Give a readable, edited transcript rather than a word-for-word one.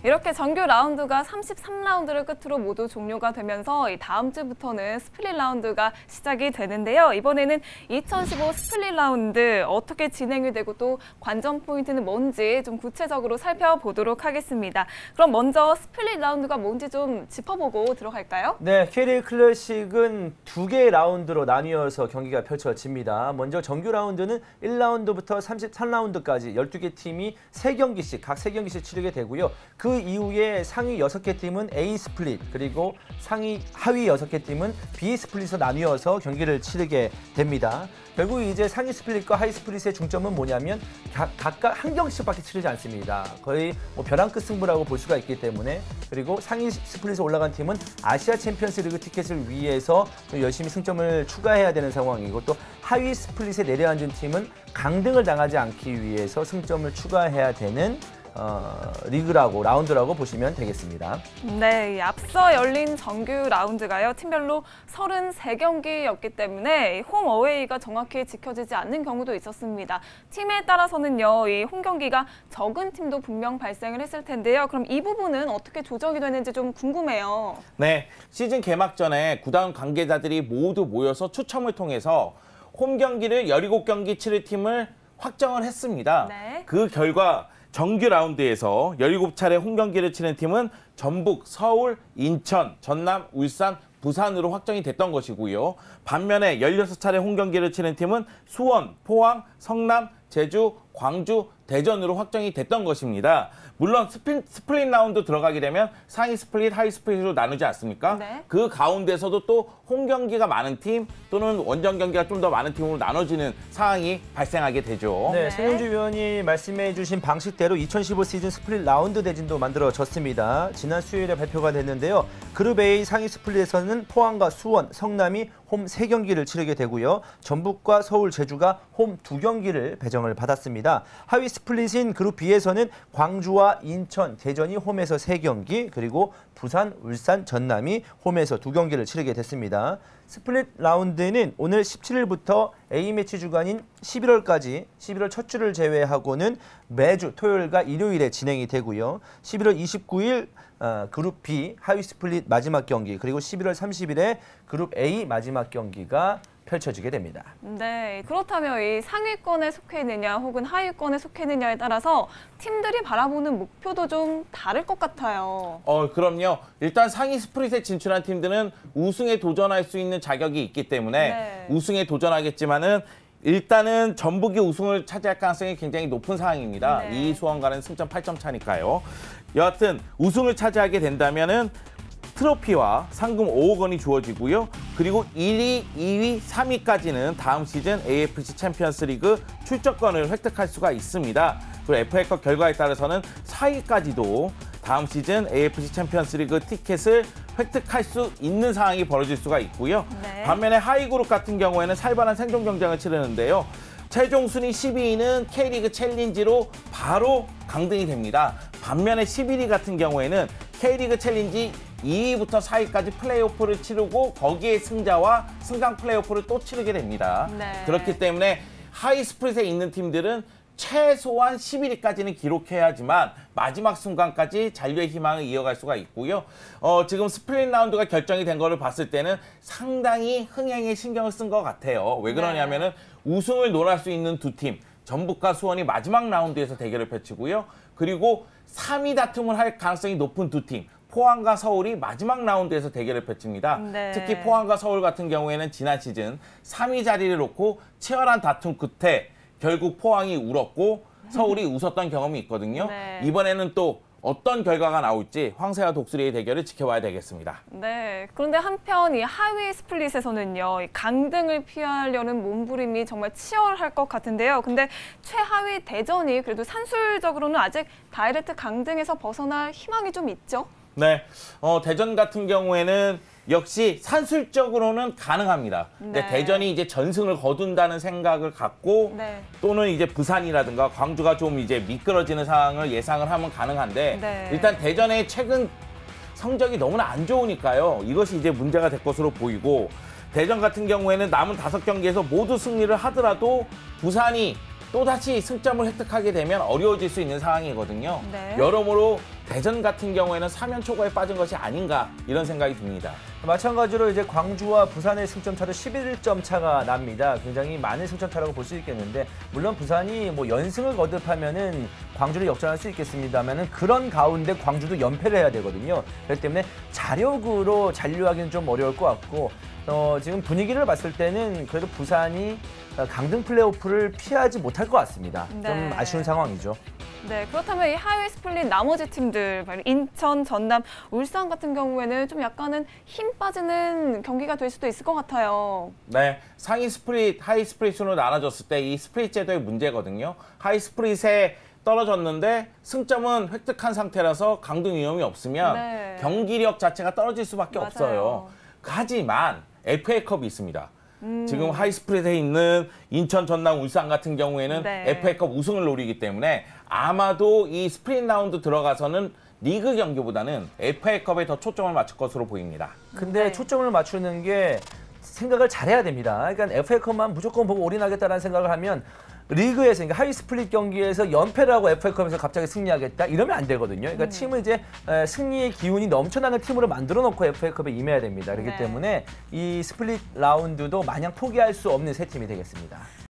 이렇게 정규 라운드가 33라운드를 끝으로 모두 종료가 되면서 다음 주부터는 스플릿 라운드가 시작이 되는데요. 이번에는 2015 스플릿 라운드 어떻게 진행이 되고 또 관전 포인트는 뭔지 좀 구체적으로 살펴보도록 하겠습니다. 그럼 먼저 스플릿 라운드가 뭔지 좀 짚어보고 들어갈까요? 네, K리그 클래식은 2개의 라운드로 나뉘어서 경기가 펼쳐집니다. 먼저 정규 라운드는 1라운드부터 33라운드까지 12개 팀이 3경기씩, 각 3경기씩 치르게 되고요. 그 이후에 상위 6개 팀은 A 스플릿, 그리고 하위 6개 팀은 B 스플릿으로 나뉘어서 경기를 치르게 됩니다. 결국 이제 상위 스플릿과 하위 스플릿의 중점은 뭐냐면 각각 한 경기씩밖에 치르지 않습니다. 거의 벼랑 끝 승부라고 볼 수가 있기 때문에, 그리고 상위 스플릿에 올라간 팀은 아시아 챔피언스 리그 티켓을 위해서 열심히 승점을 추가해야 되는 상황이고, 또 하위 스플릿에 내려앉은 팀은 강등을 당하지 않기 위해서 승점을 추가해야 되는 라운드라고 보시면 되겠습니다. 네, 앞서 열린 정규 라운드가요, 팀별로 33경기였기 때문에 홈 어웨이가 정확히 지켜지지 않는 경우도 있었습니다. 팀에 따라서는요, 이 홈 경기가 적은 팀도 분명 발생을 했을 텐데요. 그럼 이 부분은 어떻게 조정이 되는지 좀 궁금해요. 네, 시즌 개막 전에 구단 관계자들이 모두 모여서 추첨을 통해서 홈 경기를 17경기 치를 팀을 확정을 했습니다. 네. 그 결과 정규 라운드에서 17차례 홈 경기를 치는 팀은 전북, 서울, 인천, 전남, 울산, 부산으로 확정이 됐던 것이고요. 반면에 16차례 홈 경기를 치는 팀은 수원, 포항, 성남, 제주, 광주, 대전으로 확정이 됐던 것입니다. 물론 스플릿 라운드 들어가게 되면 상위 스플릿, 하위 스플릿으로 나누지 않습니까? 네. 그 가운데서도 또 홈 경기가 많은 팀 또는 원정 경기가 좀 더 많은 팀으로 나눠지는 상황이 발생하게 되죠. 네, 송영주 위원이 말씀해 주신 방식대로 2015 시즌 스플릿 라운드 대진도 만들어졌습니다. 지난 수요일에 발표가 됐는데요. 그룹 A 상위 스플릿에서는 포항과 수원, 성남이 홈 3경기를 치르게 되고요. 전북과 서울, 제주가 홈 2경기를 배정을 받았습니다. 하위 스플릿인 그룹 B에서는 광주와 인천, 대전이 홈에서 3경기, 그리고 부산, 울산, 전남이 홈에서 2경기를 치르게 됐습니다. 스플릿 라운드는 오늘 17일부터 A매치 주간인 11월까지 11월 첫 주를 제외하고는 매주 토요일과 일요일에 진행이 되고요. 11월 29일 그룹 B 하위 스플릿 마지막 경기, 그리고 11월 30일에 그룹 A 마지막 경기가 펼쳐지게 됩니다. 네, 그렇다면 이 상위권에 속해 있느냐 혹은 하위권에 속해 있느냐에 따라서 팀들이 바라보는 목표도 좀 다를 것 같아요. 그럼요. 일단 상위 스플릿에 진출한 팀들은 우승에 도전할 수 있는 자격이 있기 때문에 네. 우승에 도전하겠지만은 일단은 전북이 우승을 차지할 가능성이 굉장히 높은 상황입니다. 네. 2위 수원과는 승점 8점 차니까요. 여하튼 우승을 차지하게 된다면은 트로피와 상금 5억 원이 주어지고요. 그리고 1위, 2위, 3위까지는 다음 시즌 AFC 챔피언스 리그 출전권을 획득할 수가 있습니다. 그리고 FA컵 결과에 따라서는 4위까지도 다음 시즌 AFC 챔피언스 리그 티켓을 획득할 수 있는 상황이 벌어질 수가 있고요. 네. 반면에 하위 그룹 같은 경우에는 살벌한 생존 경쟁을 치르는데요. 최종 순위 12위는 K리그 챌린지로 바로 강등이 됩니다. 반면에 11위 같은 경우에는 K리그 챌린지 2위부터 4위까지 플레이오프를 치르고 거기에 승자와 승강 플레이오프를 또 치르게 됩니다. 네. 그렇기 때문에 하위 스플릿에 있는 팀들은 최소한 11위까지는 기록해야지만 마지막 순간까지 잔류의 희망을 이어갈 수가 있고요. 지금 스플릿 라운드가 결정이 된 거를 봤을 때는 상당히 흥행에 신경을 쓴 것 같아요. 왜 그러냐면은 우승을 논할 수 있는 두 팀, 전북과 수원이 마지막 라운드에서 대결을 펼치고요. 그리고 3위 다툼을 할 가능성이 높은 두 팀, 포항과 서울이 마지막 라운드에서 대결을 펼칩니다. 네. 특히 포항과 서울 같은 경우에는 지난 시즌 3위 자리를 놓고 치열한 다툼 끝에 결국 포항이 울었고 서울이 웃었던 경험이 있거든요. 네. 이번에는 또 어떤 결과가 나올지 황새와 독수리의 대결을 지켜봐야 되겠습니다. 네, 그런데 한편 이 하위 스플릿에서는요, 이 강등을 피하려는 몸부림이 정말 치열할 것 같은데요. 근데 최하위 대전이 그래도 산술적으로는 아직 다이렉트 강등에서 벗어날 희망이 좀 있죠? 네, 대전 같은 경우에는 역시 산술적으로는 가능합니다. 근데 네. 대전이 이제 전승을 거둔다는 생각을 갖고 네. 또는 이제 부산이라든가 광주가 좀 이제 미끄러지는 상황을 예상을 하면 가능한데 네. 일단 대전의 최근 성적이 너무나 안 좋으니까요. 이것이 이제 문제가 될 것으로 보이고 대전 같은 경우에는 남은 5경기에서 모두 승리를 하더라도 부산이 또다시 승점을 획득하게 되면 어려워질 수 있는 상황이거든요. 네. 여러모로 대전 같은 경우에는 3연 초과에 빠진 것이 아닌가 이런 생각이 듭니다. 마찬가지로 이제 광주와 부산의 승점 차도 11점 차가 납니다. 굉장히 많은 승점 차라고 볼 수 있겠는데 물론 부산이 뭐 연승을 거듭하면은 광주를 역전할 수 있겠습니다만은 그런 가운데 광주도 연패를 해야 되거든요. 그렇기 때문에 자력으로 잔류하기는 좀 어려울 것 같고 지금 분위기를 봤을 때는 그래도 부산이 강등 플레이오프를 피하지 못할 것 같습니다. 좀 네. 아쉬운 상황이죠. 네, 그렇다면 이 하위 스플릿 나머지 팀들, 인천, 전남, 울산 같은 경우에는 좀 약간은 힘 빠지는 경기가 될 수도 있을 것 같아요. 네, 상위 스플릿, 하위 스플릿 순으로 나눠졌을 때 이 스플릿 제도의 문제거든요. 하위 스플릿에 떨어졌는데 승점은 획득한 상태라서 강등 위험이 없으면 네. 경기력 자체가 떨어질 수밖에 맞아요. 없어요. 하지만 FA컵이 있습니다. 지금 하이 스플릿에 있는 인천, 전남, 울산 같은 경우에는 네. FA컵 우승을 노리기 때문에 아마도 이 스프링 라운드 들어가서는 리그 경기보다는 FA컵에 더 초점을 맞출 것으로 보입니다. 근데 네. 초점을 맞추는 게 생각을 잘해야 됩니다. 그러니까 FA컵만 무조건 보고 올인하겠다는 생각을 하면 리그에서 그러니까 하위 스플릿 경기에서 연패를 하고 FA컵에서 갑자기 승리하겠다 이러면 안 되거든요. 그러니까 팀을 이제 승리의 기운이 넘쳐나는 팀으로 만들어 놓고 FA컵에 임해야 됩니다. 그렇기 네. 때문에 이 스플릿 라운드도 마냥 포기할 수 없는 세 팀이 되겠습니다.